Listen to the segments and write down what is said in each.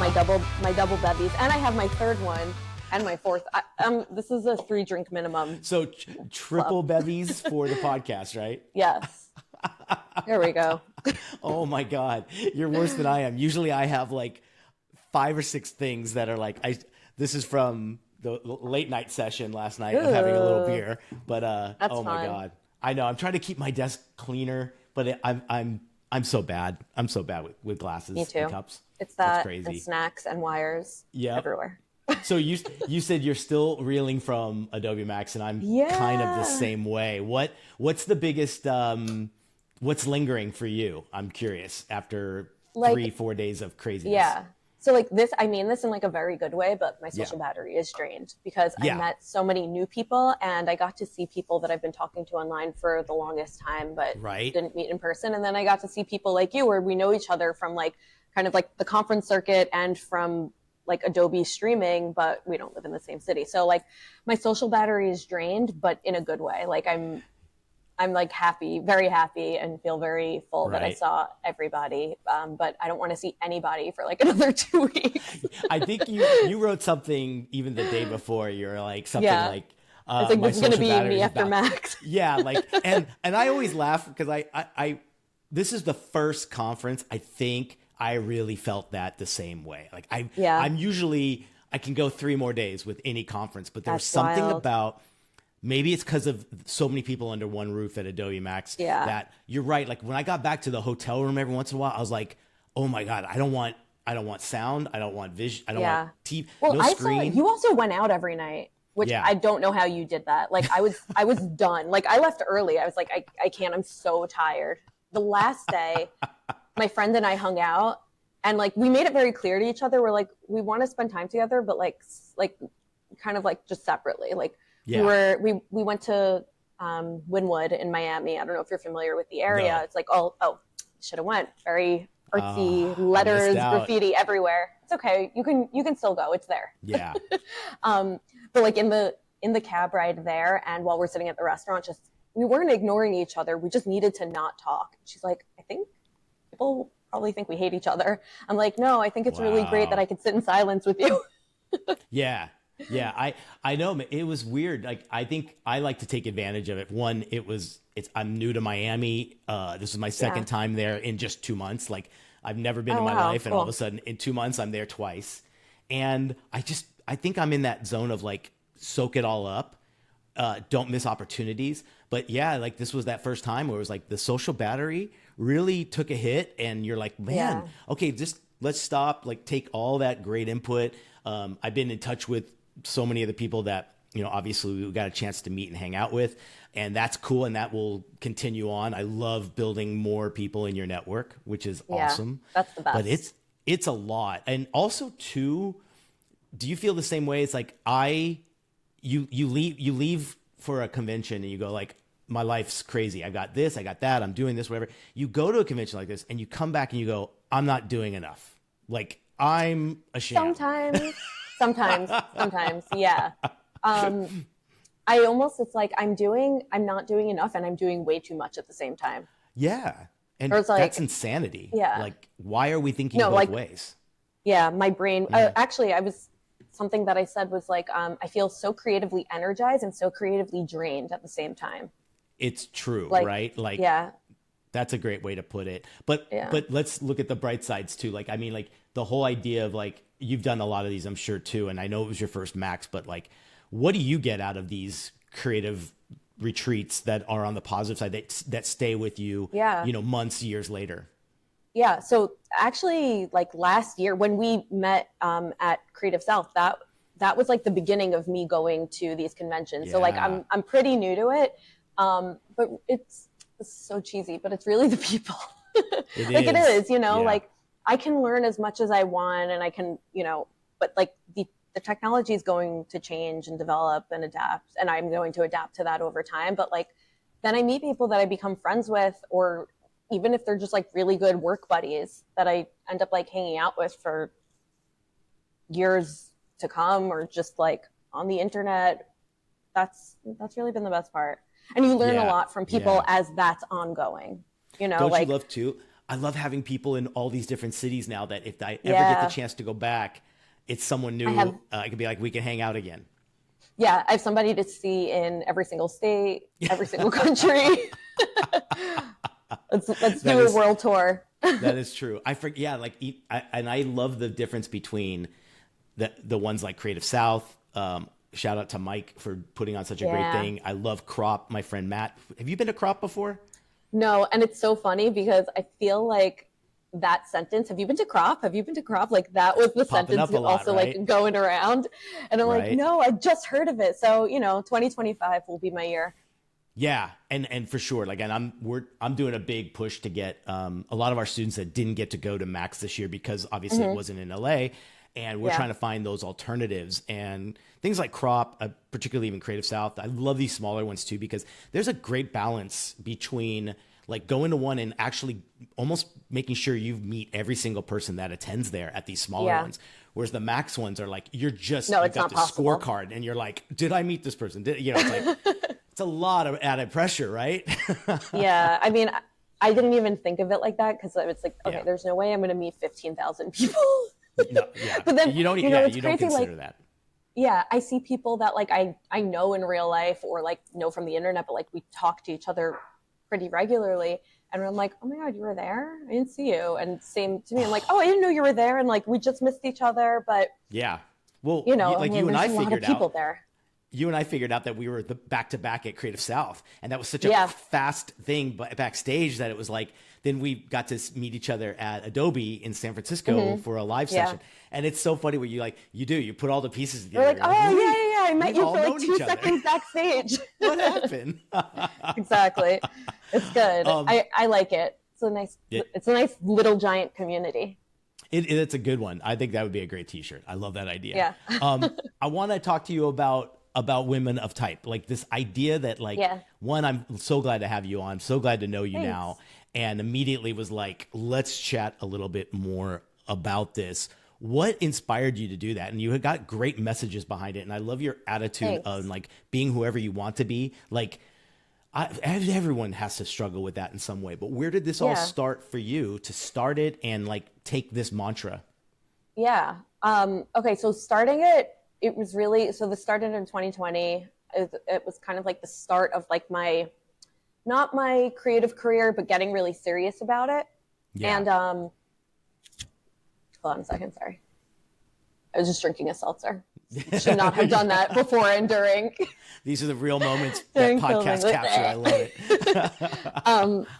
my double bevies, and I have my third one and my fourth. This is a 3-drink minimum. So triple bevies for the podcast, right? Yes. There we go. Oh my God. You're worse than I am. Usually I have like 5 or 6 things that are like, this is from the late night session last night of having a little beer, but, That's oh my fun. God. I know I'm trying to keep my desk cleaner, but I'm so bad. I'm so bad with glasses Me too. and cups. It's that crazy. and snacks and wires everywhere. So you said you're still reeling from Adobe Max, and I'm kind of the same way. What's the biggest what's lingering for you? I'm curious after 3-4 days of craziness. Yeah. So like this, I mean this in like a very good way, but my social battery is drained because I met so many new people, and I got to see people that I've been talking to online for the longest time, but didn't meet in person. And then I got to see people like you, where we know each other from like kind of like the conference circuit and from like Adobe streaming, but we don't live in the same city. So like my social battery is drained, but in a good way. Like I'm like happy, very happy, and feel very full that I saw everybody. But I don't want to see anybody for like another 2 weeks. I think you wrote something even the day before. You're like something like, it's like, this is going to be me after Max. Yeah. Like, and I always laugh because I this is the first conference I think I really felt that the same way. Like I'm usually, I can go 3 more days with any conference, but there was something about, maybe it's because of so many people under one roof at Adobe Max that you're right. Like when I got back to the hotel room every once in a while, I was like, oh my God, I don't want sound. I don't want vision. I don't want TV. Well, no screen. You also went out every night, which I don't know how you did that. Like I was done. Like I left early. I was like, I can't, I'm so tired. The last day, my friend and I hung out, and like we made it very clear to each other. We're like, we want to spend time together, but like kind of like just separately. Like we went to Wynwood in Miami. I don't know if you're familiar with the area. No. It's like should have went. Very artsy, letters, graffiti everywhere. It's okay. You can still go. It's there. Yeah. But like in the cab ride there, and while we're sitting at the restaurant, we weren't ignoring each other. We just needed to not talk. She's like, I think people probably think we hate each other. I'm like, no, I think it's really great that I could sit in silence with you. Yeah. I know it was weird. Like, I think I like to take advantage of it. One, I'm new to Miami. This is my second time there in just 2 months. Like I've never been in my life. And all of a sudden in 2 months, I'm there twice. And I think I'm in that zone of like, soak it all up. Don't miss opportunities. But yeah, like this was that first time where it was like the social battery really took a hit, and you're like, man, okay, just let's stop, like take all that great input. I've been in touch with so many of the people that, obviously we got a chance to meet and hang out with, and that's cool. And that will continue on. I love building more people in your network, which is awesome. That's the best. But it's a lot. And also too, do you feel the same way? It's like you leave for a convention and you go like, my life's crazy. I got this, I got that, I'm doing this, whatever. You go to a convention like this and you come back and you go, I'm not doing enough. Like I'm ashamed. Sometimes. Yeah. It's like I'm not doing enough, and I'm doing way too much at the same time. Yeah. And like, that's insanity. Yeah. Like, why are we thinking both ways? Yeah. My brain, something that I said was like, I feel so creatively energized and so creatively drained at the same time. It's true, right? Like, that's a great way to put it. But let's look at the bright sides too. Like, I mean, like the whole idea of like, you've done a lot of these, I'm sure too. And I know it was your first Max, but like, what do you get out of these creative retreats that are on the positive side that stay with you, months, years later? Yeah. So actually like last year when we met at Creative South, that was like the beginning of me going to these conventions. Yeah. So like I'm pretty new to it. But it's so cheesy, but it's really the people. It is, like I can learn as much as I want, and I can, but like the technology is going to change and develop and adapt, and I'm going to adapt to that over time. But like, then I meet people that I become friends with, or even if they're just like really good work buddies that I end up like hanging out with for years to come, or just like on the internet. That's really been the best part. And you learn a lot from people as that's ongoing. Don't you love too? I love having people in all these different cities now that if I ever get Yeah. the chance to go back, it's someone new. I have, I could be like, we can hang out again. yeah, I have somebody to see in every single state, every single country. Let's That do a is world tour. that is true. I forget. Yeah, like and I love the difference between the ones like Creative South. Shout out to Mike for putting on such a great Yeah. thing. I love Crop. My friend Matt. Have you been to Crop before? No, and it's so funny because I feel like that sentence, have you been to Crop? Have you been to Crop? Like that was the Popping sentence up a lot, also like right? going around. And I'm like, Right. no, I just heard of it. So, 2025 will be my year. Yeah, and for sure. Like, and I'm doing a big push to get a lot of our students that didn't get to go to Max this year because obviously it wasn't in LA, and we're Yeah. trying to find those alternatives and things like Crop, particularly even Creative South. I love these smaller ones too because there's a great balance between like going to one and actually almost making sure you meet every single person that attends there at these smaller Yeah. ones. Whereas the Max ones are like you're just No, you it's got not the possible. scorecard and you're like, did I meet this person? It's like it's a lot of added pressure, right? Yeah. I mean, I didn't even think of it like that because it's like, okay, Yeah. there's no way I'm going to meet 15,000 people. No, yeah. But then, You don't, yeah, it's you don't crazy. consider Like, that. yeah, I see people that like I know in real life or like know from the internet, but like we talk to each other pretty regularly. And I'm like, oh my God, you were there? I didn't see you. And same to me. I'm like, oh, I didn't know you were there. And like we just missed each other. But, Yeah. Well, I like mean, you and I there's a lot of figured people out, there. that we were the back to back at Creative South, and that was such a Yeah. fast thing, but backstage that it was like. Then we got to meet each other at Adobe in San Francisco for a live Yeah. session, and it's so funny where you put all the pieces We're together. like, oh, You're yeah, yeah, yeah. I met we've you all for like known 2 each other. seconds backstage. What happened? Exactly. It's good. I like it. Yeah. It's a nice little giant community. It's a good one. I think that would be a great T-shirt. I love that idea. Yeah. I want to talk to you about women of type, like this idea that like Yeah. one, I'm so glad to have you on, so glad to know you Thanks. now, and immediately was like, let's chat a little bit more about this. What inspired you to do that? And you had got great messages behind it, and I love your attitude Thanks. of like being whoever you want to be. Like everyone has to struggle with that in some way, but where did this all Yeah. start for you to start it and like take this mantra? Yeah. Okay. So it was really, so this started in 2020. It was kind of like the start of like not my creative career, but getting really serious about it. Yeah. And, hold on a second. Sorry. I was just drinking a seltzer. Should not have done that before and during. These are the real moments that During podcast filming. capture. I love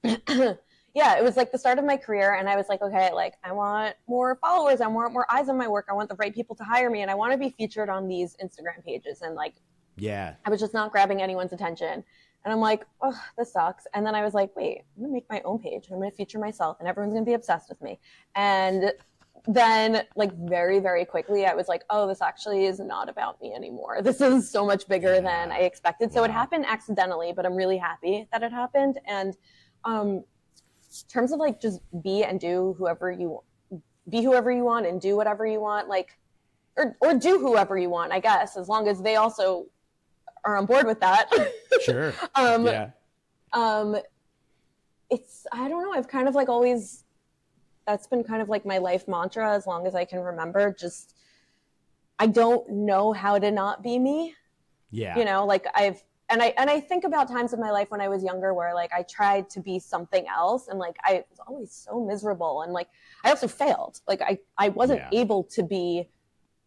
it. Yeah, it was like the start of my career, and I was like, okay, like I want more followers, I want more eyes on my work, I want the right people to hire me, and I want to be featured on these Instagram pages. And like Yeah. I was just not grabbing anyone's attention. And I'm like, oh, this sucks. And then I was like, wait, I'm gonna make my own page. I'm gonna feature myself and everyone's gonna be obsessed with me. And then like very, very quickly, I was like, oh, this actually is not about me anymore. This is so much bigger than I expected. So it happened accidentally, but I'm really happy that it happened. And in terms of like just be whoever you want and do whatever you want, like or do whoever you want, I guess, as long as they also are on board with that. Sure. Yeah. It's, I don't know. I've kind of like always, that's been kind of like my life mantra as long as I can remember. Just, I don't know how to not be me. Yeah. Like I think about times in my life when I was younger where like I tried to be something else and like I was always so miserable and like I also failed. Like I wasn't able to be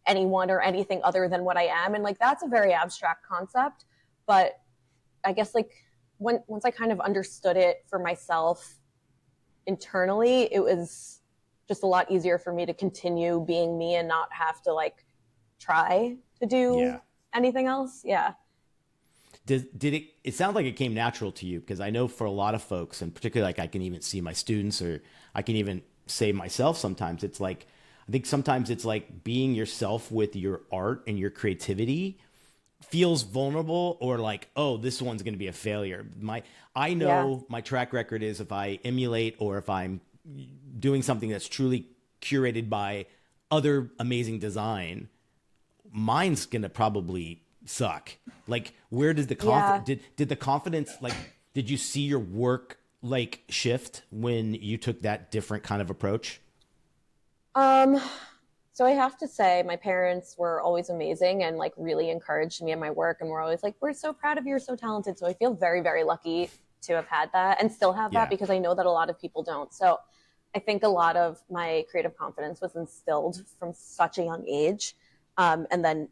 anyone or anything other than what I am. And like that's a very abstract concept. But I guess like once I kind of understood it for myself internally, it was just a lot easier for me to continue being me and not have to like try to do anything else. Yeah. Did it sounds like it came natural to you? Because I know for a lot of folks, and particularly like I can even see my students, or I can even say myself sometimes, it's like, I think sometimes it's like being yourself with your art and your creativity feels vulnerable, or like, oh, this one's going to be a failure. I know my track record is if I emulate or if I'm doing something that's truly curated by other amazing design, mine's going to probably suck. Like, where does the confidence, did the confidence, like, did you see your work like shift when you took that different kind of approach? Um, so I have to say my parents were always amazing and like really encouraged me in my work and were always like, we're so proud of you, you're so talented. So I feel very, very lucky to have had that and still have that Yeah. because I know that a lot of people don't. So I think a lot of my creative confidence was instilled from such a young age. And then,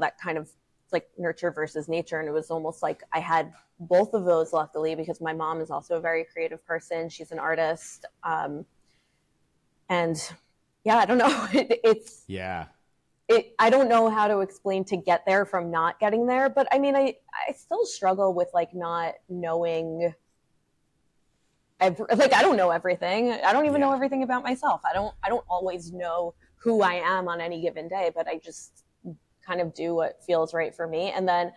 that kind of like nurture versus nature. And it was almost like I had both of those luckily because my mom is also a very creative person. She's an artist. And yeah, I don't know. Yeah. I don't know how to explain to get there from not getting there. But I mean, I still struggle with like not knowing like I don't know everything. I don't even know Yeah. everything about myself. I don't always know who I am on any given day, but I just kind of do what feels right for me. And then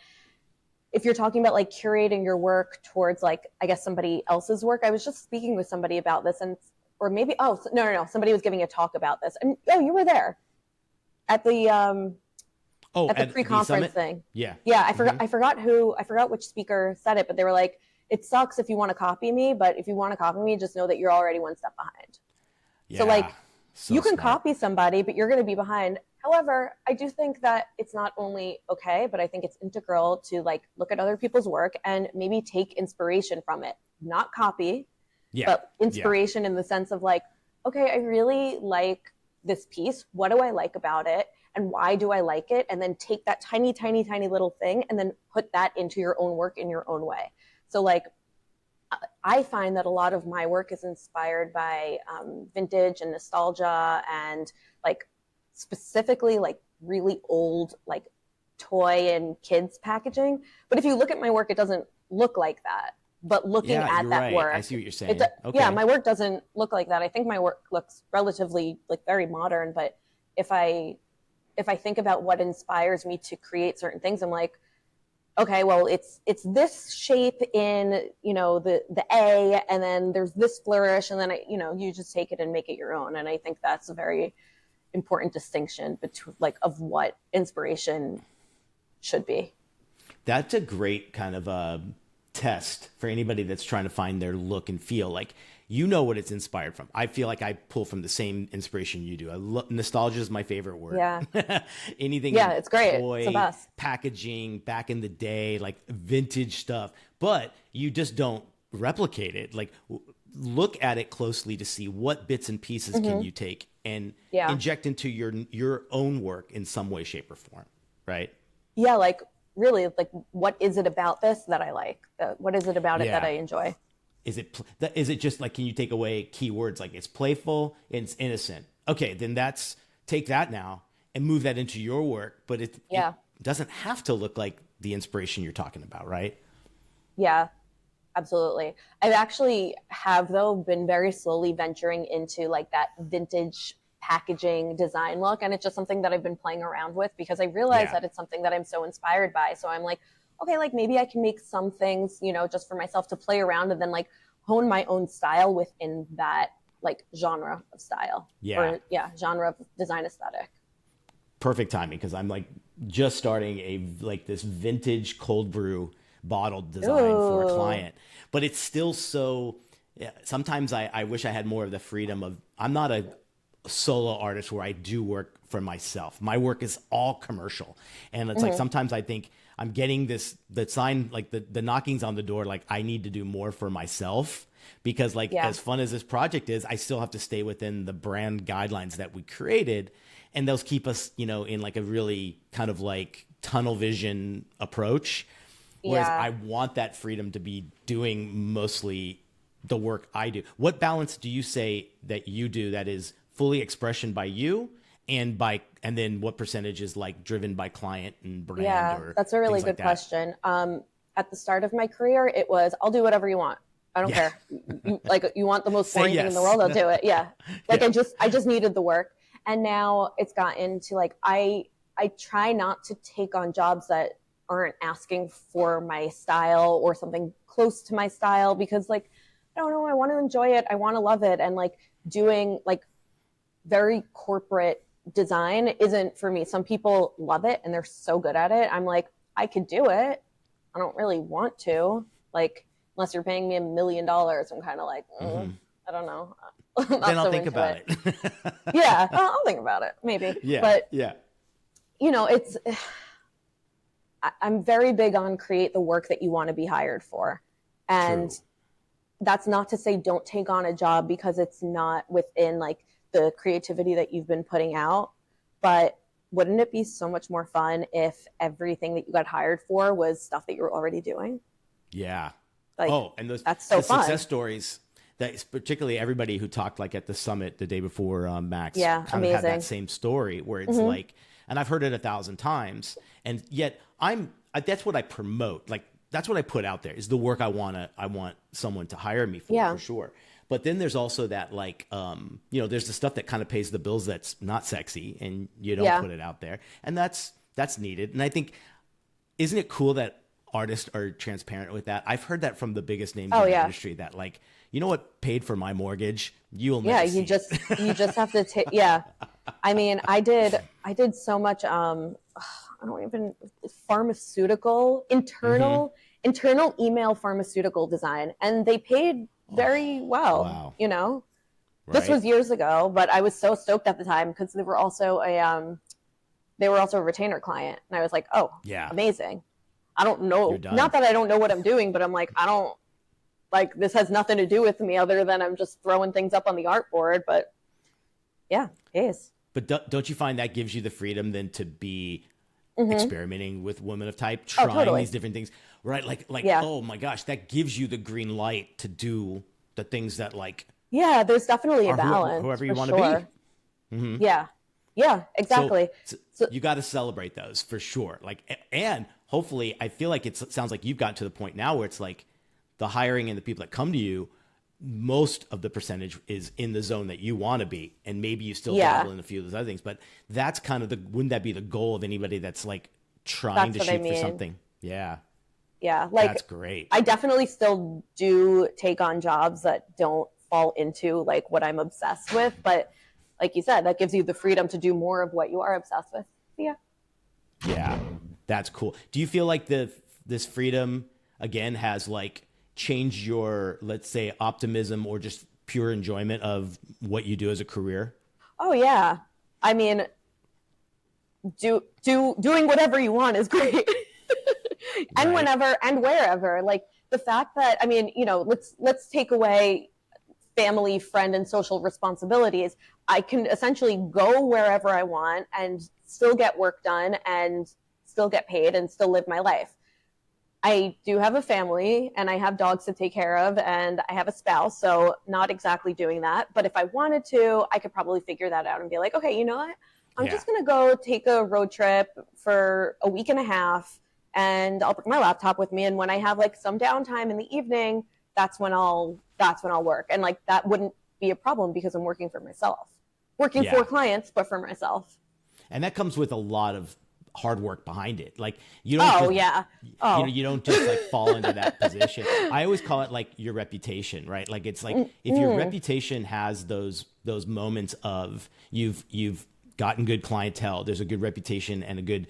if you're talking about like curating your work towards like I guess somebody else's work, I was just speaking with somebody about this and or maybe no, somebody was giving a talk about this. And you were there at the Oh, at the at the pre-conference summit? thing. Yeah. Yeah, Hmm. I forgot which speaker said it, but they were like, it sucks if you want to copy me, but if you want to copy me, just know that you're already one step behind. So Yeah. like So you can smart. copy somebody, but you're going to be behind. However, I do think that it's not only okay, but I think it's integral to like look at other people's work and maybe take inspiration from it, not copy, Yeah. but Yeah. inspiration in the sense of like, okay, I really like this piece. What do I like about it? And why do I like it? And then take that tiny, tiny, tiny little thing and then put that into your own work in your own way. So, like, I find that a lot of my work is inspired by vintage and nostalgia and like specifically like really old, like toy and kids packaging. But if you look at my work, it doesn't look like that. But looking Yeah, at you're that right. I work, see what you're it saying. yeah, Okay. my work doesn't look like that. I think my work looks relatively like very modern. But if I if I think about what inspires me to create certain things, I'm like, okay, well, it's this shape in the A, and then there's this flourish, and then you just take it and make it your own. And I think that's a very important distinction between like of what inspiration should be. That's a great kind of test for anybody that's trying to find their look and feel. Like, you know what it's inspired from. I feel like I pull from the same inspiration you do. Nostalgia is my favorite word. Yeah, Anything yeah, in it's great. It's the toy, best. packaging, back in the day, like vintage stuff. But you just don't replicate it. Like, look at it closely to see what bits and pieces can Hmm. you take and Yeah, inject into your own work in some way, shape, or form. Right? yeah, like really, like what is it about this that I like? What is it about it that I Yeah. enjoy? Is it just like, can you take away keywords like it's playful and it's innocent? Okay, then that's take that now and move that into your work, but it Yeah, doesn't have to look like the inspiration you're talking about, right? yeah, absolutely. I've actually have though been very slowly venturing into like that vintage packaging design look, and it's just something that I've been playing around with because I realize Yeah. that it's something that I'm so inspired by. So I'm like, okay, like maybe I can make some things, just for myself to play around and then like hone my own style within that like genre of style Yeah. or yeah, genre of design aesthetic. Perfect timing because I'm like just starting like this vintage cold brew bottled design for a Ooh, client, but it's still so. Yeah, sometimes I wish I had more of the freedom of. I'm not a solo artist where I do work for myself. My work is all commercial, and it's like hmm, sometimes I think I'm getting the sign like the knockings on the door like I need to do more for myself because like yeah, as fun as this project is, I still have to stay within the brand guidelines that we created, and those keep us in like a really kind of like tunnel vision approach. Whereas yeah. I want that freedom to be doing mostly the work I do. What balance do you say that you do that is fully expression by you and then what percentage is like driven by client and brand Yeah, or that's a really things like good that? question. At the start of my career, it was I'll do whatever you want. I don't Yeah. care. Like you want the most Say boring thing in the yes. world, I'll do it. Yeah. Like Yeah. I just needed the work. And now it's gotten to like I try not to take on jobs that aren't asking for my style or something close to my style because like I don't know, I want to enjoy it. I want to love it and like doing like very corporate design isn't for me. Some people love it and they're so good at it. I'm like, I could do it. I don't really want to. Like, unless you're paying me $1 million, I'm kind of like, I don't know. Then I'll think about it. Yeah, I'll think about it, maybe. Yeah, but yeah. I'm very big on create the work that you want to be hired for. And True. That's not to say don't take on a job because it's not within like the creativity that you've been putting out. But wouldn't it be so much more fun if everything that you got hired for was stuff that you were already doing? Yeah. Like, and that's so fun. Success stories, that is particularly everybody who talked like at the summit the day before, Max, Yeah, kind of had that same story where it's like, and I've heard it 1,000 times, and yet that's what I promote. Like, that's what I put out there is the work I want someone to hire me for sure. But then there's also that like, there's the stuff that kind of pays the bills that's not sexy and you don't put it out there. And that's needed. And I think, isn't it cool that artists are transparent with that? I've heard that from the biggest names in the industry that like, you know what paid for my mortgage? You'll never see you just have to take, I mean, I did so much, I don't even, pharmaceutical, internal email pharmaceutical design. And they paid very well, wow. Right. This was years ago, but I was so stoked at the time because they were also a retainer client. And I was like, oh, yeah, amazing. I don't know, not that I don't know what I'm doing, but I'm like, this has nothing to do with me other than I'm just throwing things up on the artboard. But yeah, yes. But don't you find that gives you the freedom then to be experimenting with women of type, trying these different things, right? Like, oh my gosh, that gives you the green light to do the things that like, there's definitely a balance. Whoever you want to be. Mm-hmm. Yeah, exactly. So you got to celebrate those for sure. Like, and hopefully I feel like it sounds like you've gotten to the point now where it's like the hiring and the people that come to you, most of the percentage is in the zone that you want to be. And maybe you still dabble in a few of those other things, but that's kind of wouldn't that be the goal of anybody that's like trying to shoot for something? Yeah. Yeah. Like, that's great. I definitely still do take on jobs that don't fall into like what I'm obsessed with. But like you said, that gives you the freedom to do more of what you are obsessed with. Yeah. Yeah. That's cool. Do you feel like this freedom again has like change your, let's say, optimism or just pure enjoyment of what you do as a career? Oh yeah. I mean, doing whatever you want is great. And whenever and wherever. Like the fact that, I mean, let's take away family, friend, and social responsibilities. I can essentially go wherever I want and still get work done and still get paid and still live my life. I do have a family and I have dogs to take care of and I have a spouse, so not exactly doing that. But if I wanted to, I could probably figure that out and be like, okay, you know what? I'm just going to go take a road trip for a week and a half and I'll bring my laptop with me. And when I have like some downtime in the evening, that's when I'll work. And like, that wouldn't be a problem because I'm working for myself, working for clients, but for myself. And that comes with a lot of hard work behind it. Like you don't you don't just like fall into that position. I always call it like your reputation, right? Like it's like if your reputation has those moments of you've gotten good clientele, there's a good reputation and a good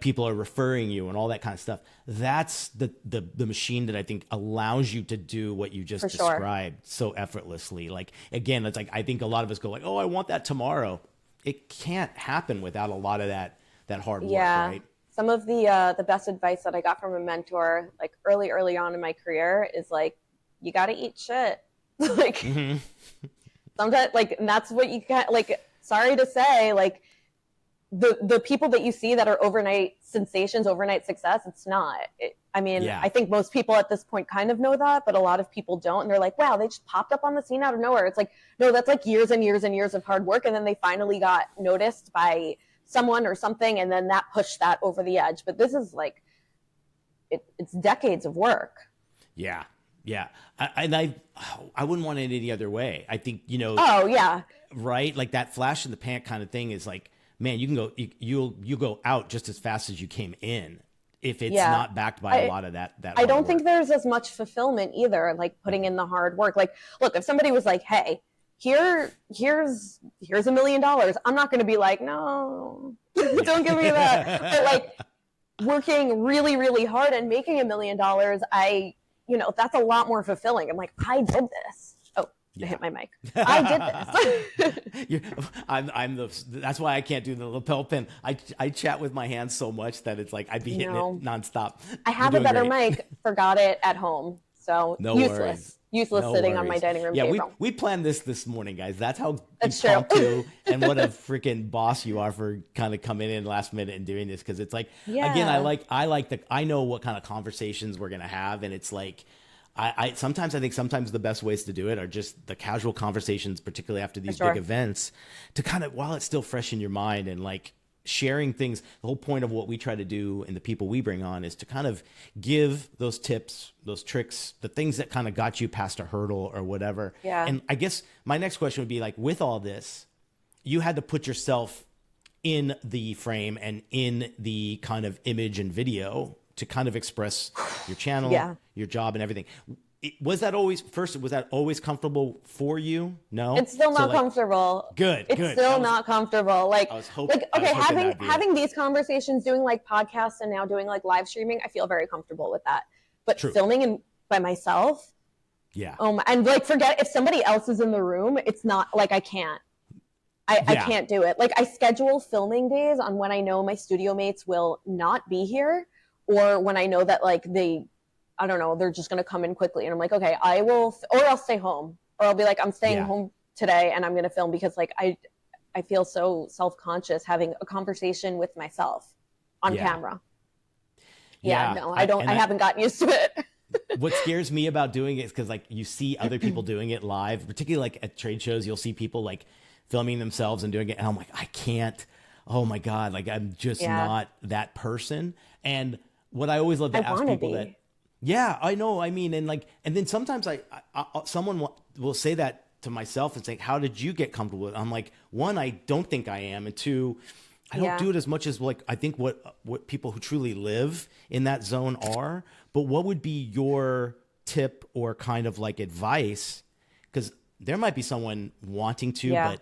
people are referring you and all that kind of stuff. That's the machine that I think allows you to do what you just described so effortlessly. Like again, it's like I think a lot of us go like, "Oh, I want that tomorrow." It can't happen without a lot of that hard work, right? Some of the best advice that I got from a mentor, like early on in my career, is like, you got to eat shit. Like sometimes, like, and that's what you got. Like, sorry to say, like the people that you see that are overnight sensations, overnight success, it's not. I think most people at this point kind of know that, but a lot of people don't. And they're like, wow, they just popped up on the scene out of nowhere. It's like, no, that's like years and years and years of hard work. And then they finally got noticed by someone or something, and then that pushed that over the edge. But this is like, it's decades of work. Yeah. I wouldn't want it any other way. I think, right? Like that flash in the pan kind of thing is like, man, you can go, you'll go out just as fast as you came in if it's not backed by a lot of that. I don't think there's as much fulfillment either, like putting in the hard work. Like, look, if somebody was like, hey, here's $1 million, I'm not going to be like, no, don't give me that. But like working really, really hard and making $1 million, I you know, that's a lot more fulfilling. I'm like, I did this. Oh, I hit my mic. I did this. That's why I can't do the lapel pin. I chat with my hands so much that it's like I'd be hitting it nonstop. I have a better mic, forgot it at home. So no useless. Worries. Useless sitting on my dining room table. We planned this morning, guys. That's how impromptu and what a freaking boss you are for kind of coming in last minute and doing this. Cause it's like, again, I know what kind of conversations we're going to have. And it's like, I think the best ways to do it are just the casual conversations, particularly after these big events, to kind of, while it's still fresh in your mind and like sharing things. The whole point of what we try to do and the people we bring on is to kind of give those tips, those tricks, the things that kind of got you past a hurdle or whatever. Yeah. And I guess my next question would be like, with all this, you had to put yourself in the frame and in the kind of image and video to kind of express your channel, your job and everything. Was that always comfortable for you? No, it's still not comfortable. Good. It's still not comfortable. Like, having these conversations, doing like podcasts and now doing like live streaming, I feel very comfortable with that. But filming by myself, and like forget if somebody else is in the room, it's not like I can't do it. Like I schedule filming days on when I know my studio mates will not be here, or when I know that like I don't know, they're just going to come in quickly. And I'm like, okay, I will, or I'll stay home, or I'll be like, I'm staying home today and I'm going to film because like, I feel so self-conscious having a conversation with myself on camera. I haven't gotten used to it. What scares me about doing it is because like you see other people doing it live, particularly like at trade shows, you'll see people like filming themselves and doing it. And I'm like, I can't, oh my God, like I'm just not that person. And what I always love to ask people that, yeah, I know. I mean, and then sometimes someone will say that to myself and say, how did you get comfortable with it? I'm like, one, I don't think I am. And two, I don't do it as much as like, I think what people who truly live in that zone are. But what would be your tip or kind of like advice? Because there might be someone wanting to, but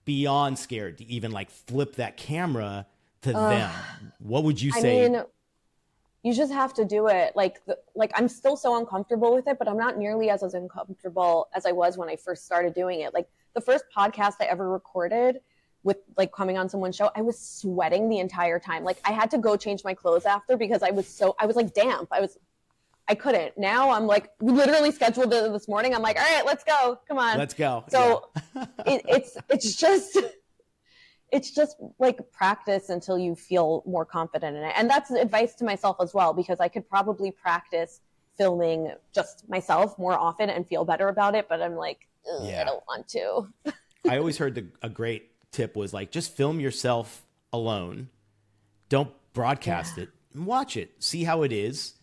beyond scared to even like flip that camera to them. What would you say? I mean, you just have to do it. Like I'm still so uncomfortable with it, but I'm not nearly as uncomfortable as I was when I first started doing it. Like the first podcast I ever recorded with like coming on someone's show, I was sweating the entire time. Like I had to go change my clothes after because I was like damp. I couldn't. Now I'm like literally scheduled it this morning. I'm like, all right, let's go. Come on. Let's go. So it's just like practice until you feel more confident in it. And that's advice to myself as well, because I could probably practice filming just myself more often and feel better about it. But I'm like, I don't want to. I always heard a great tip was like, just film yourself alone. Don't broadcast it. Watch it. See how it is.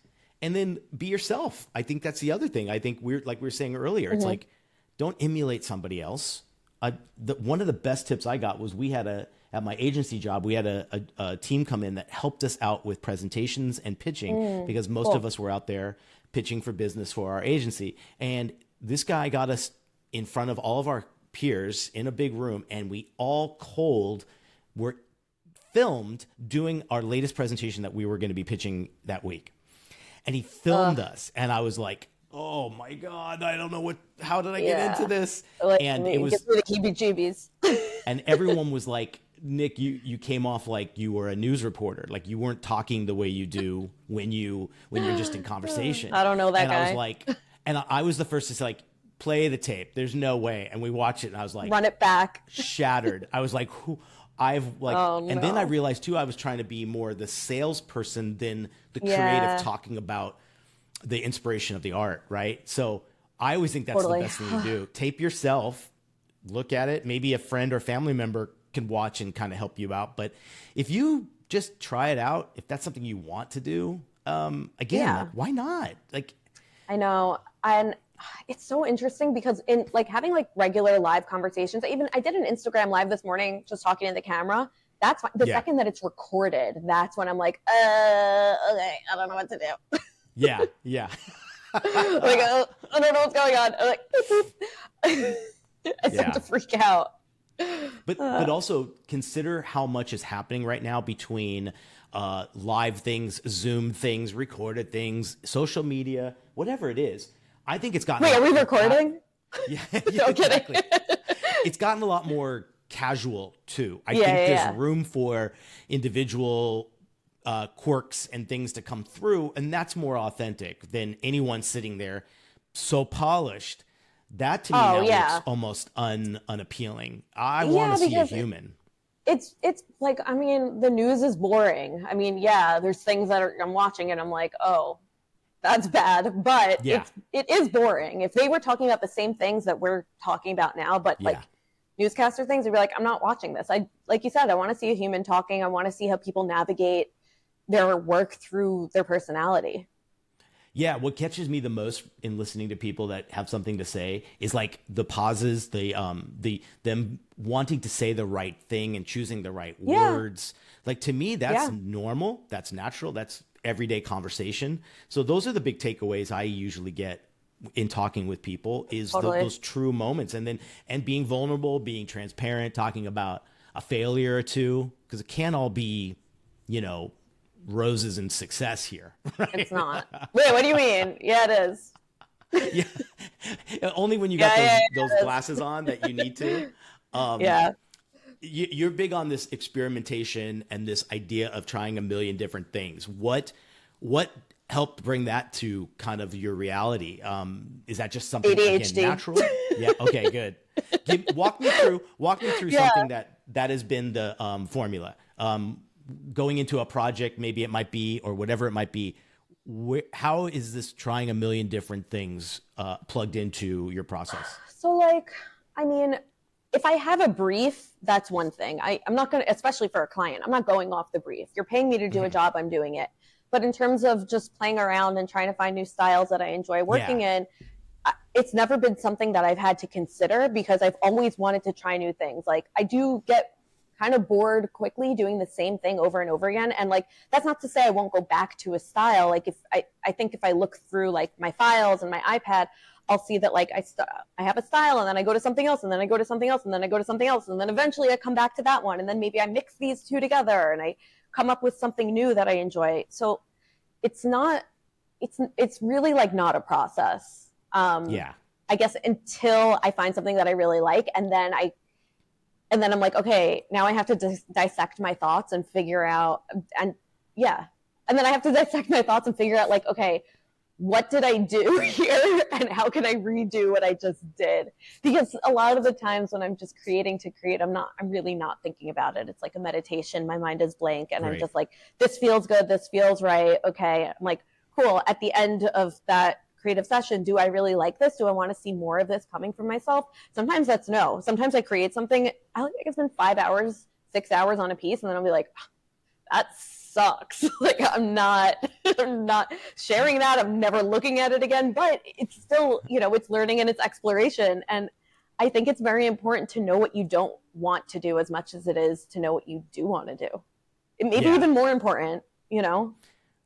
And then be yourself. I think that's the other thing. I think we were saying earlier, it's like, don't emulate somebody else. One of the best tips I got was at my agency job, we had a team come in that helped us out with presentations and pitching because most of us were out there pitching for business for our agency. And this guy got us in front of all of our peers in a big room, and we all were filmed doing our latest presentation that we were going to be pitching that week. And he filmed us, and I was like, oh my God, I don't know how did I get into this? And it was the heebie-jeebies. And everyone was like, Nick, you came off like you were a news reporter. Like you weren't talking the way you do when you're just in conversation. I don't know that guy. I was like, and I was the first to say like, play the tape. There's no way. And we watched it and I was like, run it back. Shattered. I was like, and then I realized too, I was trying to be more the salesperson than the creative talking about the inspiration of the art, right? So I always think that's the best thing to do. Tape yourself, look at it. Maybe a friend or family member can watch and kind of help you out. But if you just try it out, if that's something you want to do, like, why not? Like, I know. And it's so interesting because in like having like regular live conversations, I did an Instagram live this morning, just talking to the camera. That's fine. The second that it's recorded, that's when I'm like, okay, I don't know what to do. Yeah. Like, I don't know what's going on. I'm like, I start to freak out. But also consider how much is happening right now between live things, Zoom things, recorded things, social media, whatever it is. I think it's gotten. Wait, are we recording? Yeah, No, exactly. kidding. It's gotten a lot more casual too. I think there's room for individual quirks and things to come through, and that's more authentic than anyone sitting there so polished. That to me now looks almost unappealing. I want to see a human. It's like, I mean, the news is boring. I mean, yeah, there's things that I'm watching and I'm like, oh, that's bad, but it is boring. If they were talking about the same things that we're talking about now, but like newscaster things, I'd be like, I'm not watching this. Like you said, I want to see a human talking. I want to see how people navigate their work through their personality. Yeah, what catches me the most in listening to people that have something to say is like the pauses, them wanting to say the right thing and choosing the right words. Like to me, that's normal, that's natural, that's everyday conversation. So those are the big takeaways I usually get in talking with people is those true moments, and being vulnerable, being transparent, talking about a failure or two, because it can't all be, roses and success here. Right? It's not. Wait, what do you mean? Yeah, it is. Yeah, only when you got those glasses on that you need to. You're big on this experimentation and this idea of trying a million different things. What helped bring that to kind of your reality? Is that just something ADHD. Again, natural? Yeah. Okay. Good. Walk me through something that has been the formula. Going into a project, maybe it might be, or whatever it might be. How is this trying a million different things plugged into your process? So, like, I mean, if I have a brief, that's one thing. I'm not going to, especially for a client, I'm not going off the brief. You're paying me to do a job, I'm doing it. But in terms of just playing around and trying to find new styles that I enjoy working in, it's never been something that I've had to consider because I've always wanted to try new things. Like, I do get kind of bored quickly doing the same thing over and over again. And like, that's not to say I won't go back to a style. Like if I think if I look through like my files and my iPad, I'll see that like I have a style and then I go to something else and then I go to something else and then I go to something else. And then eventually I come back to that one. And then maybe I mix these two together and I come up with something new that I enjoy. So it's really like not a process. I guess until I find something that I really like. And then I'm like, okay, now I have to dissect my thoughts and figure out, and then I have to dissect my thoughts and figure out like, okay, what did I do here and how can I redo what I just did? Because a lot of the times when I'm just creating to create, I'm really not thinking about it. It's like a meditation. My mind is blank and I'm just like, this feels good. This feels right. Okay. I'm like, cool. At the end of that creative session, do I really like this? Do I want to see more of this coming from myself? Sometimes that's no. Sometimes I create something, I spend 5 hours, 6 hours on a piece, and then I'll be like, that sucks. Like I'm not sharing that. I'm never looking at it again, but it's still, it's learning and it's exploration. And I think it's very important to know what you don't want to do as much as it is to know what you do want to do. It may be even more important,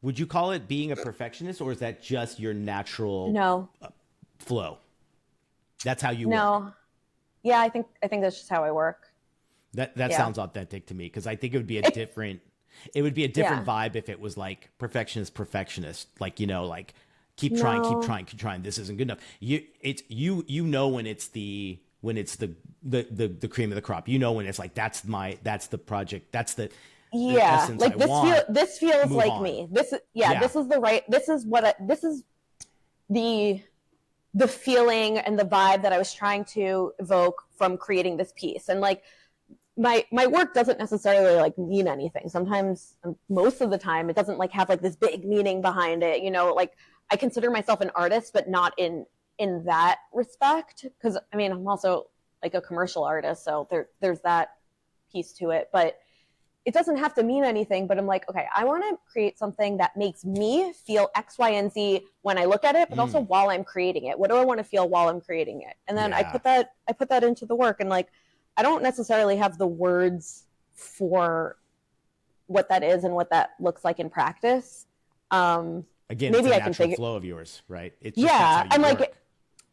Would you call it being a perfectionist, or is that just your natural flow? That's how you work. Yeah, I think that's just how I work. That sounds authentic to me, because I think it would be a different vibe if it was like perfectionist, like like keep trying. This isn't good enough. You know when it's the cream of the crop. You know when it's like that's the project. That's the like this feels like on. Me. This is this is the feeling and the vibe that I was trying to evoke from creating this piece. And like my work doesn't necessarily like mean anything. Sometimes, most of the time, it doesn't like have like this big meaning behind it. Like I consider myself an artist, but not in that respect. Because I mean, I'm also like a commercial artist, so there's that piece to it. But it doesn't have to mean anything, but I'm like, okay, I want to create something that makes me feel X, Y, and Z when I look at it, but also while I'm creating it. What do I want to feel while I'm creating it? And then I put that into the work, and like, I don't necessarily have the words for what that is and what that looks like in practice. Again, maybe it's a natural flow of yours, right? It's just I'm like,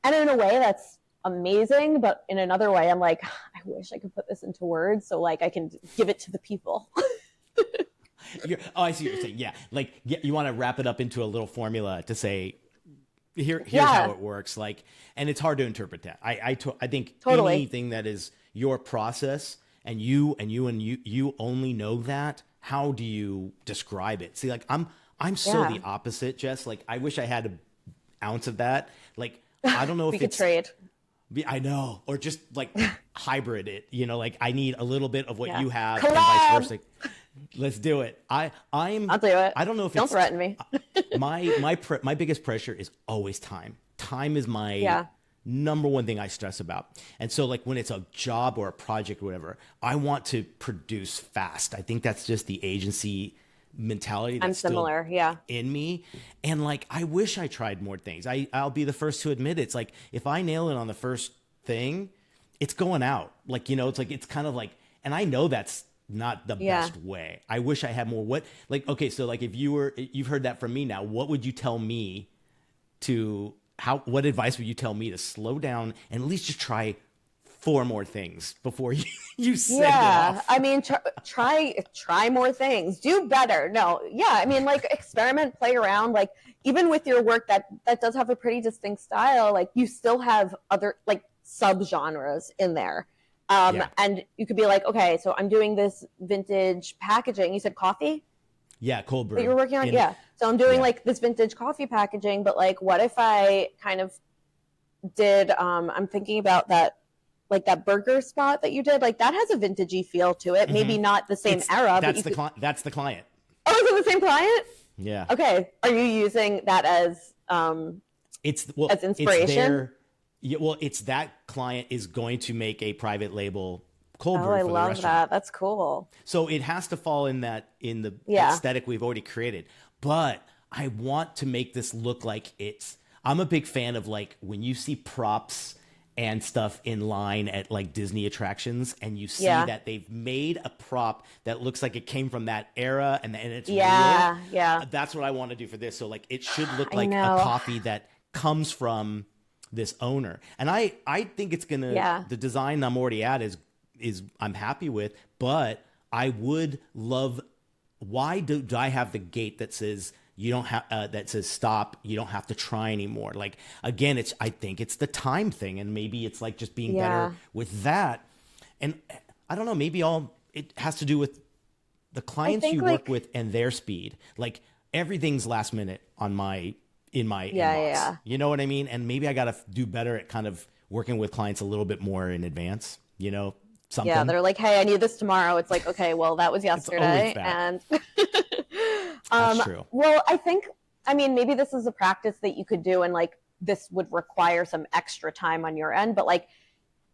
and in a way that's amazing, but in another way I'm like, I wish I could put this into words so like I can give it to the people. I see what you're saying. Like you want to wrap it up into a little formula to say here's Yeah, how it works. Like, and it's hard to interpret that. I think totally. anything that is your process and you only know that, how do you describe it? See, like I'm so Yeah, the opposite, Jess. Like I wish I had an ounce of that. Like I don't know we if could it's trade. I know, or just like hybrid it, like I need a little bit of what Yeah, you have and vice collab. versa. Let's do it. I'm I'll do it. I don't know if Don't it's threaten me. my biggest pressure is always time. Time is my Yeah, number one thing I stress about. And so like when it's a job or a project or whatever, I want to produce fast. I think that's just the agency mentality I'm that's still similar. Yeah, in me. And like I wish I tried more things. I'll be the first to admit it. It's like if I nail it on the first thing, it's going out. Like, it's like it's kind of like, and I know that's not the yeah. best way. I wish I had more. What, like, okay, so like if you've heard that from me now, what would you tell me what advice would you tell me to slow down and at least just try four more things before you send it Yeah, off? I mean, try more things, do better. No, yeah, I mean, like experiment, play around. Like even with your work that does have a pretty distinct style, like you still have other like subgenres in there. Yeah. And you could be like, okay, so I'm doing this vintage packaging. You said coffee Yeah. Cold that you were brew. working on, yeah. So I'm doing Yeah. like this vintage coffee packaging, but like, what if I kind of did? I'm thinking about that like that burger spot that you did, like that has a vintagey feel to it. Maybe not the same era, but That's the client. Oh, is it the same client? Yeah. Okay. Are you using that as It's inspiration? yeah, well, it's that client is going to make a private label cold Oh, brew I for the love restaurant. that. That's cool. So it has to fall in the Yeah. aesthetic we've already created. But I want to make this look like I'm a big fan of like when you see props and stuff in line at like Disney attractions and you see Yeah. that they've made a prop that looks like it came from that era and it's Yeah. real. Yeah. That's what I want to do for this. So like it should look I like a know. coffee that comes from this owner. And I think it's gonna Yeah. the design I'm already at is I'm happy with, but I would love. Why do I have the gate that says you don't have that says stop? You don't have to try anymore. Like again, I think it's the time thing, and maybe it's like just being Yeah. better with that. And I don't know. Maybe it has to do with the clients you work with and their speed. Like everything's last minute in my inbox. Yeah. You know what I mean? And maybe I got to do better at kind of working with clients a little bit more in advance. Something. Yeah, they're like, hey, I need this tomorrow. It's like, okay, well, that was yesterday. And That's true. Well, I mean, maybe this is a practice that you could do, and like this would require some extra time on your end. But like,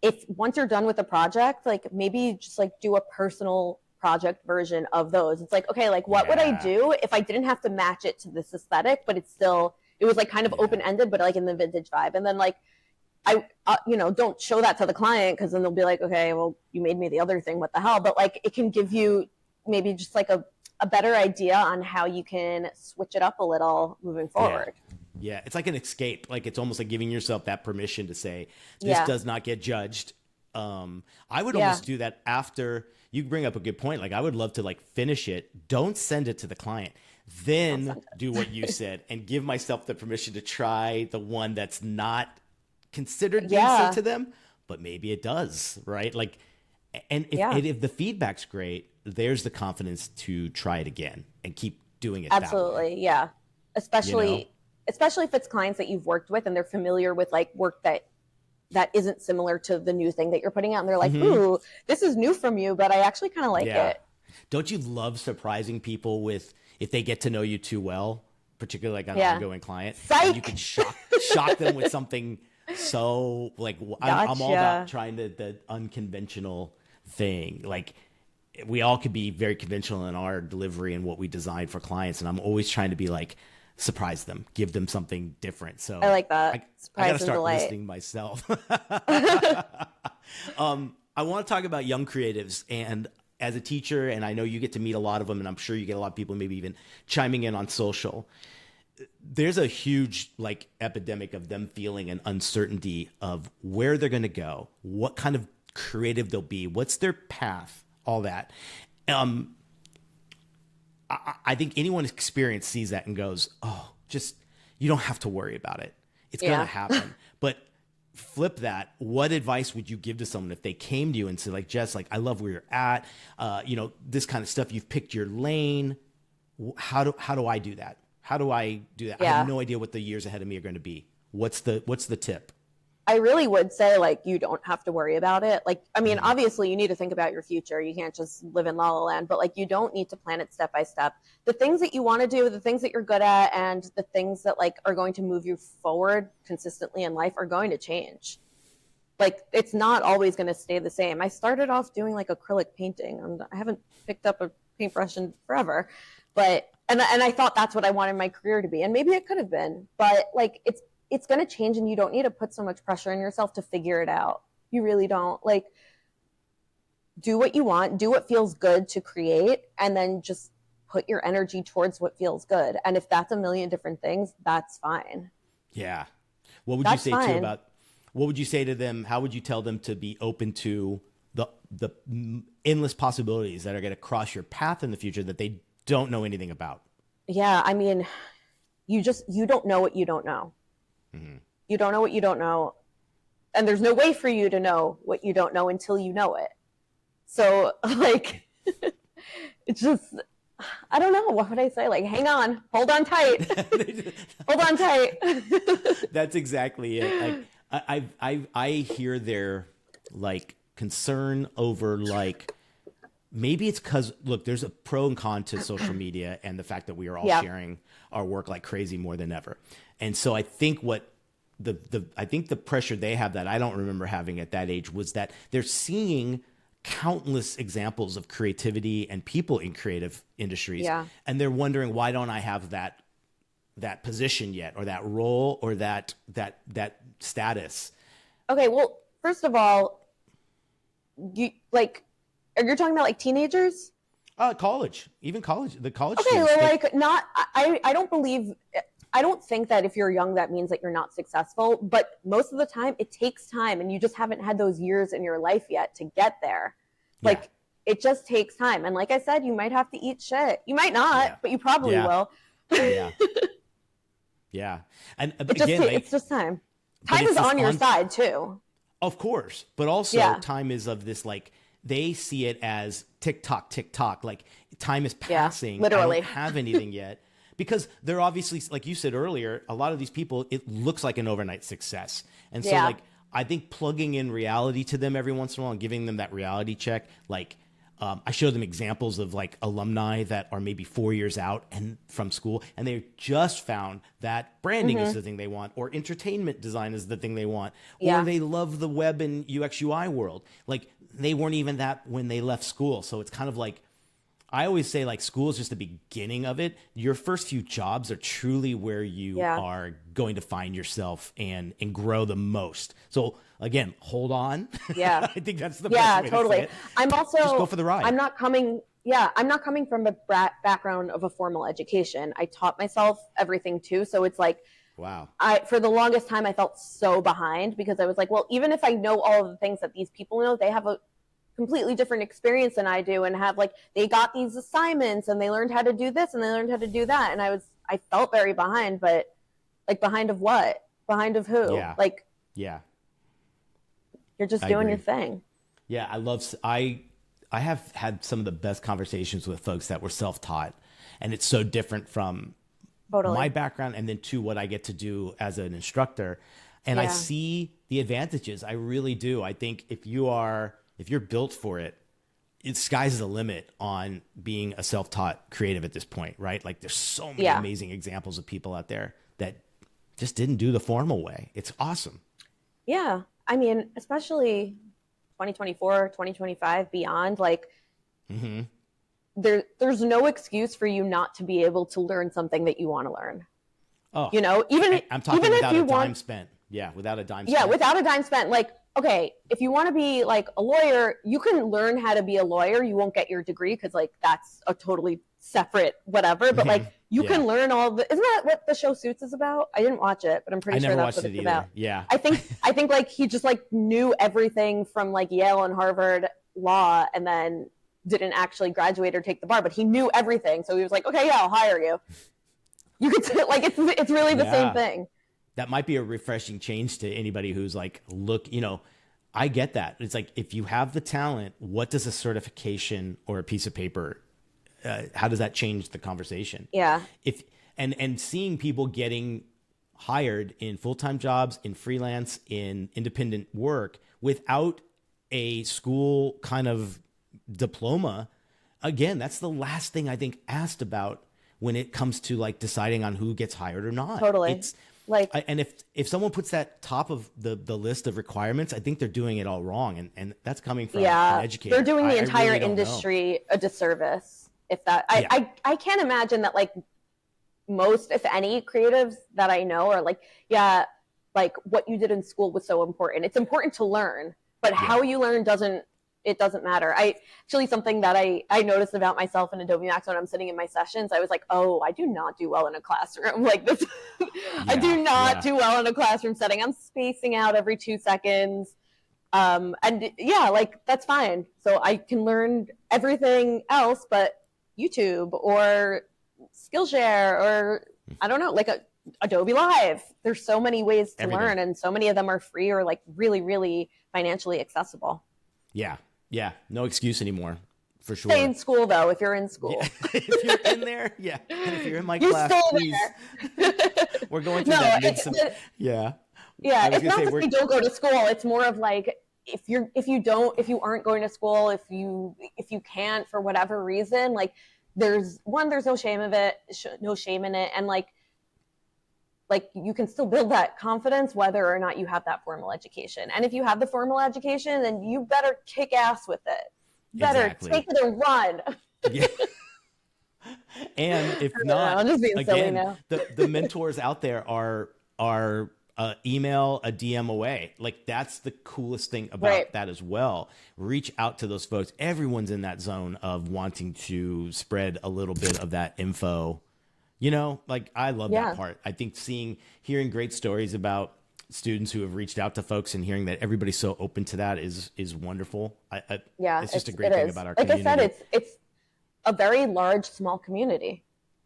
if once you're done with the project, like maybe just like do a personal project version of those. It's like, okay, like what would I do if I didn't have to match it to this aesthetic, but it was like kind of open ended, but like in the vintage vibe. And then like, I don't show that to the client because then they'll be like, okay, well, you made me the other thing. What the hell? But like, it can give you maybe just like a better idea on how you can switch it up a little moving forward. Yeah. It's like an escape. Like it's almost like giving yourself that permission to say, this does not get judged. I would almost do that after you bring up a good point. Like I would love to like finish it. Don't send it to the client. Then do what you said and give myself the permission to try the one that's not considered decent to them, but maybe it does, right? Like, and if the feedback's great, there's the confidence to try it again and keep doing it. Absolutely. That way. Yeah. Especially if it's clients that you've worked with and they're familiar with like work that isn't similar to the new thing that you're putting out. And they're like, ooh, this is new from you, but I actually kind of like it. Don't you love surprising people if they get to know you too well, particularly like an ongoing client, and you can shock them with something. So like I'm all about trying the unconventional thing. Like we all could be very conventional in our delivery and what we design for clients. And I'm always trying to be like, surprise them, give them something different. So I like that. I got to start listening myself. I want to talk about young creatives, and as a teacher, and I know you get to meet a lot of them, and I'm sure you get a lot of people maybe even chiming in on social. There's a huge like epidemic of them feeling an uncertainty of where they're going to go, what kind of creative they'll be, what's their path, all that. I think anyone experienced sees that and goes, oh, just, you don't have to worry about it. It's going to happen. But flip that. What advice would you give to someone if they came to you and said, like, Jess, like, I love where you're at. This kind of stuff. You've picked your lane. How do I do that? How do I do that? Yeah. I have no idea what the years ahead of me are going to be. What's the tip? I really would say, like, you don't have to worry about it. Like, I mean, obviously you need to think about your future. You can't just live in la la land, but like, you don't need to plan it step by step. The things that you want to do, the things that you're good at, and the things that like are going to move you forward consistently in life are going to change. Like, it's not always going to stay the same. I started off doing like acrylic painting, and I haven't picked up a paintbrush in forever, but, and I thought that's what I wanted my career to be. And maybe it could have been, but like, it's going to change, and you don't need to put so much pressure on yourself to figure it out. You really don't. Like, do what you want, do what feels good to create, and then just put your energy towards what feels good. And if that's a million different things, that's fine. Yeah. What would you say too about, what would you say to them? How would you tell them to be open to the endless possibilities that are going to cross your path in the future that they don't know anything about? Yeah. I mean, you don't know what you don't know. Mm-hmm. You don't know what you don't know. And there's no way for you to know what you don't know until you know it. So like, it's just, I don't know. What would I say? Like, hang on, hold on tight. Hold on tight. That's exactly it. Like, I hear their like concern over like, maybe it's because, look, there's a pro and con to social media and the fact that we are all sharing our work like crazy more than ever. And so I think I think the pressure they have that I don't remember having at that age was that they're seeing countless examples of creativity and people in creative industries. Yeah. And they're wondering, why don't I have that position yet, or that role, or that status? Okay. Well, first of all, you're talking about like teenagers? College, even college, the college. Okay. Well, like I don't think that if you're young, that means that you're not successful, but most of the time it takes time, and you just haven't had those years in your life yet to get there. Like, it just takes time. And like I said, you might have to eat shit. You might not, but you probably will. Yeah. Yeah. And it's just time. Time is on your side too. Of course. But also time is of this, like, they see it as tick tock, like time is passing. Literally. I don't have anything yet. Because they're obviously, like you said earlier, a lot of these people, it looks like an overnight success. And so like, I think plugging in reality to them every once in a while and giving them that reality check, like, I show them examples of like alumni that are maybe 4 years out and from school, and they just found that branding is the thing they want, or entertainment design is the thing they want, or they love the web and UX UI world. Like, they weren't even that when they left school. So it's kind of like, I always say, like, school is just the beginning of it. Your first few jobs are truly where you are going to find yourself and grow the most. So again, hold on. Yeah. I think that's the best way totally. to say it. I'm also just go for the ride. I'm not coming from a background of a formal education. I taught myself everything too. So it's like, wow. For the longest time, I felt so behind, because I was like, well, even if I know all of the things that these people know, they have a completely different experience than I do, and have like, they got these assignments and they learned how to do this and they learned how to do that. And I felt very behind, but like, behind of what? Behind of who? Yeah. Like, yeah. You're just doing your thing. Yeah. I have had some of the best conversations with folks that were self-taught, and it's so different from my background and then to what I get to do as an instructor. And I see the advantages. I really do. I think if you're built for it, sky's the limit on being a self-taught creative at this point, right? Like, there's so many amazing examples of people out there that just didn't do the formal way. It's awesome. Yeah. I mean, especially 2024, 2025, beyond, like, there's no excuse for you not to be able to learn something that you want to learn. Oh, I'm talking without a dime spent. Yeah. Without a dime spent. Yeah. Without a dime spent. Like, okay, if you want to be like a lawyer, you can learn how to be a lawyer. You won't get your degree, because like, that's a totally separate whatever. But like, you can learn all the. Isn't that what the show Suits is about? I didn't watch it, but I'm pretty sure that's what it's about. Yeah. I think like, he just like knew everything from like Yale and Harvard law, and then didn't actually graduate or take the bar, but he knew everything. So he was like, okay, yeah, I'll hire you. You could say, like, it's really the same thing. that might be a refreshing change to anybody who's like, look, I get that. It's like, if you have the talent, what does a certification or a piece of paper, how does that change the conversation? Yeah. And seeing people getting hired in full-time jobs, in freelance, in independent work without a school kind of diploma, again, that's the last thing I think asked about when it comes to like deciding on who gets hired or not. Totally. It's like, and if someone puts that top of the list of requirements, I think they're doing it all wrong. And that's coming from an educator. They're doing the entire really industry a disservice. If that, I can't imagine that like most, if any, creatives that I know are like, like what you did in school was so important. It's important to learn, but how you learn doesn't matter. Actually, something that I noticed about myself in Adobe Max when I'm sitting in my sessions, I was like, oh, I do not do well in a classroom like this. I do not do well in a classroom setting. I'm spacing out every 2 seconds. And like that's fine. So I can learn everything else, but YouTube or Skillshare or I don't know, like Adobe Live. There's so many ways to learn, and so many of them are free or like really, really financially accessible. Yeah. Yeah. No excuse anymore, for sure. Stay in school though, if you're in school. If you're in there, yeah. And if you're in my class, please. We're going through that midsummer. Yeah. Yeah. It's not that they don't go to school. It's more of like, if you aren't going to school, if you can't for whatever reason, like there's no shame in it. And like you can still build that confidence whether or not you have that formal education. And if you have the formal education, then you better kick ass with it. Better take it and run. Yeah. And if not, I'm just being silly again, now. the mentors out there are email, a DM away. Like that's the coolest thing about that as well. Reach out to those folks. Everyone's in that zone of wanting to spread a little bit of that info. Like I love that part. I think hearing great stories about students who have reached out to folks and hearing that everybody's so open to that is wonderful. It's just a great thing about our community. Like I said, it's a very large, small community.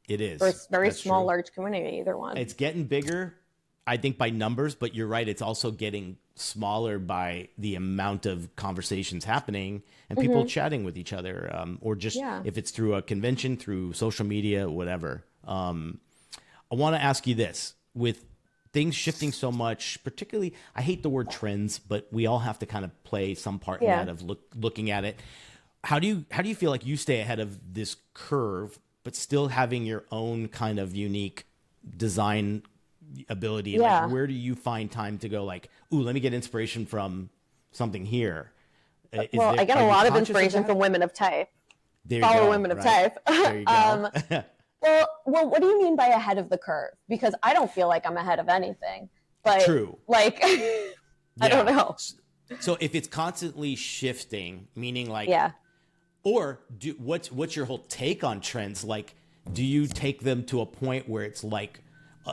It is. Or it's very small, large community, either one. It's getting bigger, I think, by numbers, but you're right. It's also getting smaller by the amount of conversations happening and people chatting with each other, or just if it's through a convention, through social media, whatever. I want to ask you this: with things shifting so much, particularly, I hate the word trends, but we all have to kind of play some part in that of looking at it. How do you feel like you stay ahead of this curve, but still having your own kind of unique design ability? Like, where do you find time to go like, ooh, let me get inspiration from something here? I get a lot of inspiration from women of type. Follow women of type. There you go. Well, what do you mean by ahead of the curve? Because I don't feel like I'm ahead of anything. But true. Like, I don't know. So if it's constantly shifting, meaning like, or what's your whole take on trends? Like, do you take them to a point where it's like,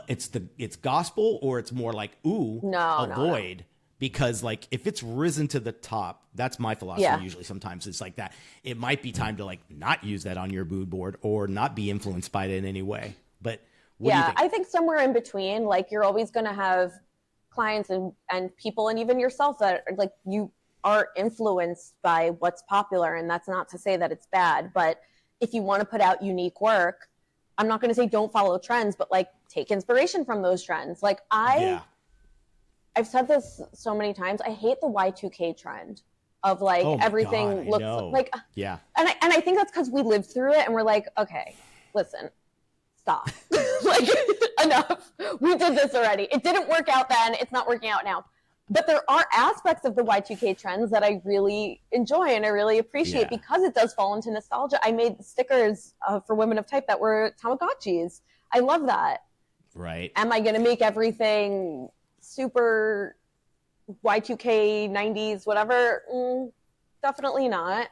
it's gospel, or it's more like, avoid? No. Because like if it's risen to the top, that's my philosophy usually. Sometimes it's like that. It might be time to like not use that on your mood board or not be influenced by it in any way. But what do you think? I think somewhere in between, like you're always going to have clients and people and even yourself that are, like you are influenced by what's popular. And that's not to say that it's bad, but if you want to put out unique work, I'm not going to say don't follow trends, but like take inspiration from those trends. Like I've said this so many times. I hate the Y2K trend of like everything looks like, and I think that's because we lived through it and we're like, okay, listen, stop, like enough. We did this already. It didn't work out then. It's not working out now. But there are aspects of the Y2K trends that I really enjoy and I really appreciate because it does fall into nostalgia. I made stickers for women of type that were Tamagotchis. I love that. Right. Am I going to make everything super Y2K 90s, whatever? Definitely not.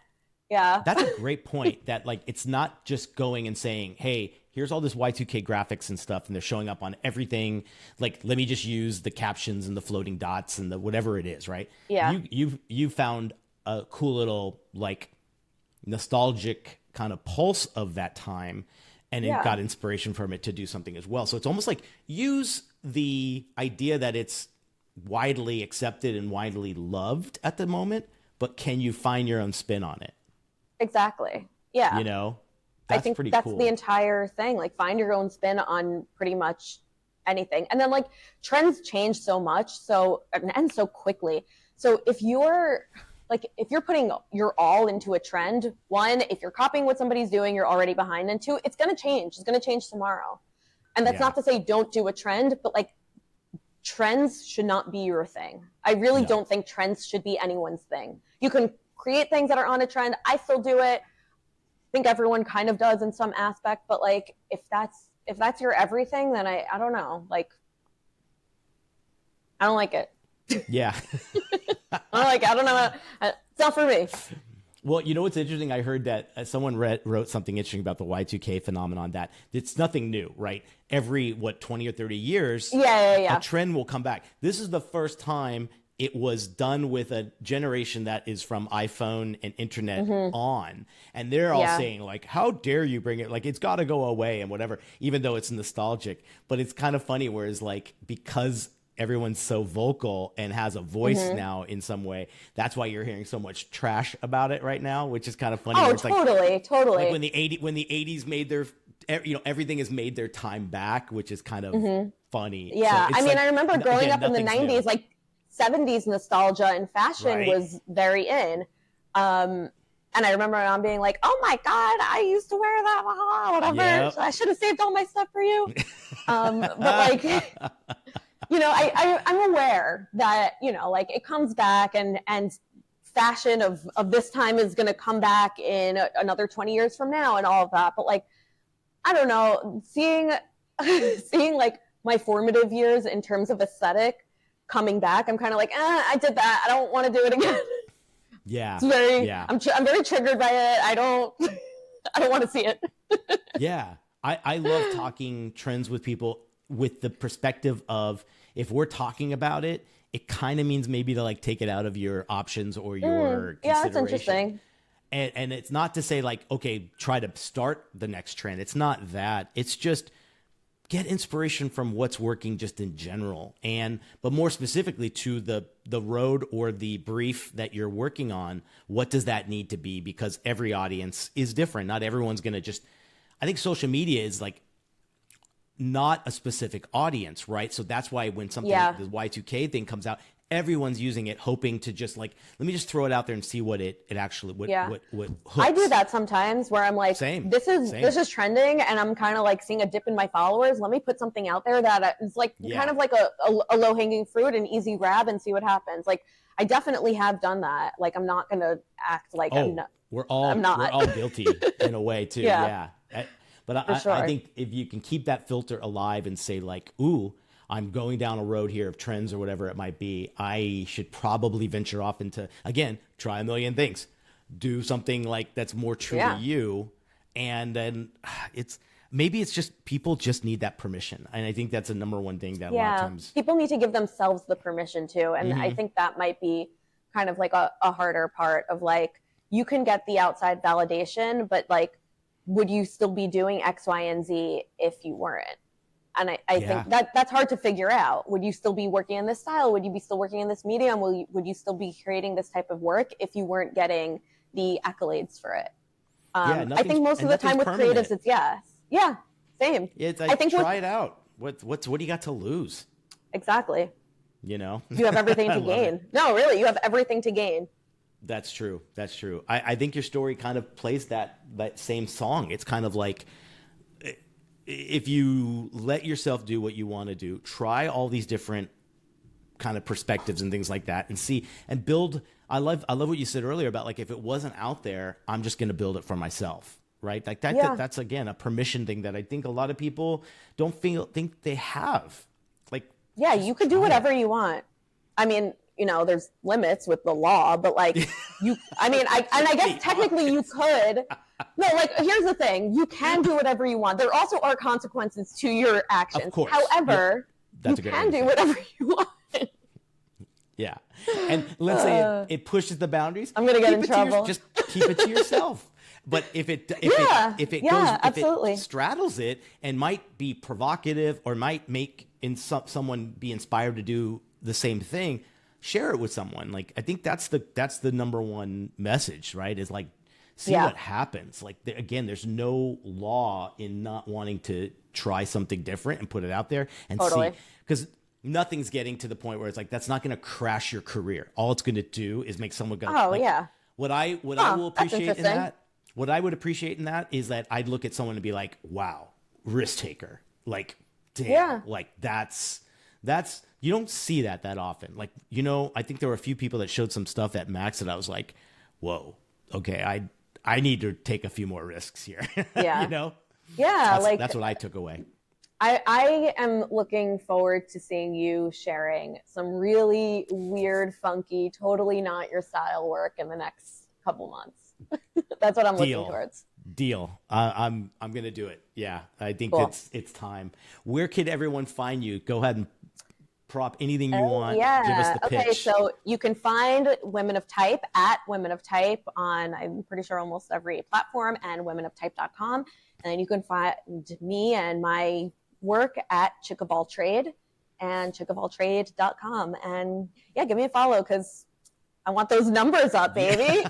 Yeah. That's a great point, that like, it's not just going and saying, hey, here's all this Y2K graphics and stuff, and they're showing up on everything. Like, let me just use the captions and the floating dots and the whatever it is, right? Yeah. You found a cool little like nostalgic kind of pulse of that time, and then got inspiration from it to do something as well. So it's almost like use the idea that it's widely accepted and widely loved at the moment, but can you find your own spin on it? Exactly. Yeah. You know, that's I think pretty that's cool. the entire thing. Like, find your own spin on pretty much anything. And then, like, trends change so much, and so quickly. So if you're putting your all into a trend, one, if you're copying what somebody's doing, you're already behind. And two, it's going to change. It's going to change tomorrow. And that's not to say don't do a trend, but like, trends should not be your thing. I really don't think trends should be anyone's thing. You can create things that are on a trend. I still do it. I think everyone kind of does in some aspect, but like, if that's your everything, then I don't know. Like, I don't like it. Yeah. I don't know. It's not for me. Well, you know what's interesting? I heard that someone wrote something interesting about the Y2K phenomenon, that it's nothing new, right? Every, 20 or 30 years, a trend will come back. This is the first time it was done with a generation that is from iPhone and internet on. And they're all saying, like, how dare you bring it? Like, it's got to go away and whatever, even though it's nostalgic. But it's kind of funny, whereas, like, because everyone's so vocal and has a voice now in some way, that's why you're hearing so much trash about it right now, which is kind of funny. Oh, it's totally. Like when the 80s made their, everything has made their time back, which is kind of funny. Yeah. So I mean, like, I remember growing up in the 90s, new. like 70s nostalgia and fashion was very in. And I remember on being like, oh my God, I used to wear that, whatever. Yep. So I should have saved all my stuff for you. But like, I'm aware that, like, it comes back, and fashion of this time is going to come back in another 20 years from now and all of that. But like, I don't know, seeing like my formative years in terms of aesthetic coming back, I'm kind of like, I did that. I don't want to do it again. Yeah. It's very, I'm very triggered by it. I don't want to see it. Yeah. I love talking trends with people with the perspective of, if we're talking about it, it kind of means maybe to like take it out of your options or your consideration. Yeah, that's interesting. And it's not to say like, okay, try to start the next trend. It's not that. It's just get inspiration from what's working just in general. But more specifically to the road or the brief that you're working on, what does that need to be? Because every audience is different. Not everyone's going to just, I think social media is like, not a specific audience, right? So that's why when something like the Y2K thing comes out, everyone's using it, hoping to just like, let me just throw it out there and see what actually what hooks. I do that sometimes, where I'm like, this is trending, and I'm kind of like seeing a dip in my followers. Let me put something out there that is like kind of like a low hanging fruit, an easy grab, and see what happens. Like, I definitely have done that. Like, I'm not gonna act like we're all guilty in a way too. Yeah. But I think if you can keep that filter alive and say like, ooh, I'm going down a road here of trends or whatever it might be, I should probably venture off into, again, try a million things, do something like that's more true to you. And then maybe it's just, people just need that permission. And I think that's the number one thing that a lot of times people need to give themselves the permission to. And I think that might be kind of like a harder part of like, you can get the outside validation, but like, would you still be doing X, Y, and Z if you weren't? And I think that's hard to figure out. Would you still be working in this style? Would you be still working in this medium? Would you still be creating this type of work if you weren't getting the accolades for it? I think most of the time with creatives, it's yes. Yeah, same. It's like, I think try it out. What do you got to lose? Exactly. You know? You have everything to gain. No, really, you have everything to gain. That's true. That's true. I think your story kind of plays that same song. It's kind of like, if you let yourself do what you want to do, try all these different kind of perspectives and things like that, and see and build. I love what you said earlier about like, if it wasn't out there, I'm just going to build it for myself, right? Like that's again a permission thing that I think a lot of people don't think they have. Like, you could do whatever you want. I mean, there's limits with the law, but like I guess technically you could. No, like, here's the thing. You can do whatever you want. There also are consequences to your actions. Of course. However, you can do whatever you want. Yeah. And let's say it pushes the boundaries. I'm going to get in trouble. Just keep it to yourself. But if it absolutely. straddles it and might be provocative or might make someone be inspired to do the same thing, share it with someone. Like, I think that's the number one message, right? Is like, see what happens. Like, again, there's no law in not wanting to try something different and put it out there and see, because nothing's getting to the point where it's like, that's not going to crash your career. All it's going to do is make someone go, what I will appreciate in that, what I would appreciate in that is that I'd look at someone and be like, wow, risk taker. Like, damn, like that's, you don't see that often. Like, you know, I think there were a few people that showed some stuff at Max that I was like, whoa, okay, I need to take a few more risks here. Yeah. You know? Yeah. That's what I took away. I am looking forward to seeing you sharing some really weird, funky, totally not your style work in the next couple months. That's what I'm looking towards. Deal. I'm going to do it. Yeah. I think it's time. Where could everyone find you? Go ahead and prop anything you want. Yeah. Give us the pitch. Okay. So you can find Women of Type at Women of Type on, I'm pretty sure, almost every platform, and womenoftype.com. And then you can find me and my work at Chick of All Trade and chickofalltrade.com. And yeah, give me a follow because I want those numbers up, baby.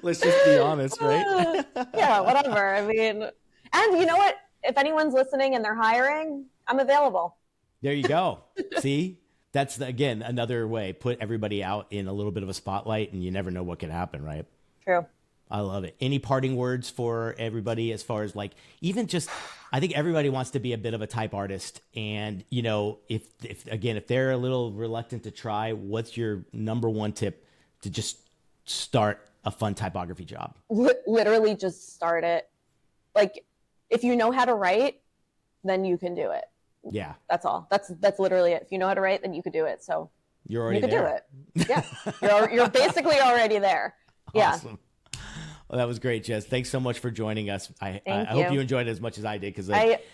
Let's just be honest, right? Yeah, whatever. I mean, and you know what? If anyone's listening and they're hiring, I'm available. There you go. See? That's, again, another way. Put everybody out in a little bit of a spotlight, and you never know what could happen, right? True. I love it. Any parting words for everybody as far as, like, even just, I think everybody wants to be a bit of a type artist. And, you know, if they're a little reluctant to try, what's your number one tip to just start a fun typography job? Literally just start it. Like, if you know how to write, then you can do it. Yeah. That's all. That's literally it. If you know how to write, then you could do it. So you're already you could there. do it. Yeah. You're basically already there. Yeah. Awesome. Well, that was great, Jess. Thanks so much for joining us. I hope you enjoyed it as much as I did, because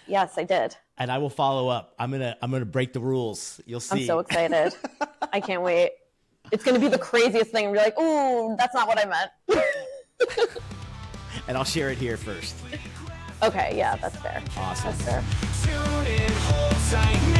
yes, I did. And I will follow up. I'm gonna break the rules. You'll see. I'm so excited. I can't wait. It's gonna be the craziest thing. And be like, ooh, that's not what I meant. And I'll share it here first. Okay, yeah, that's fair. Awesome. That's fair. Tune in, hold tight.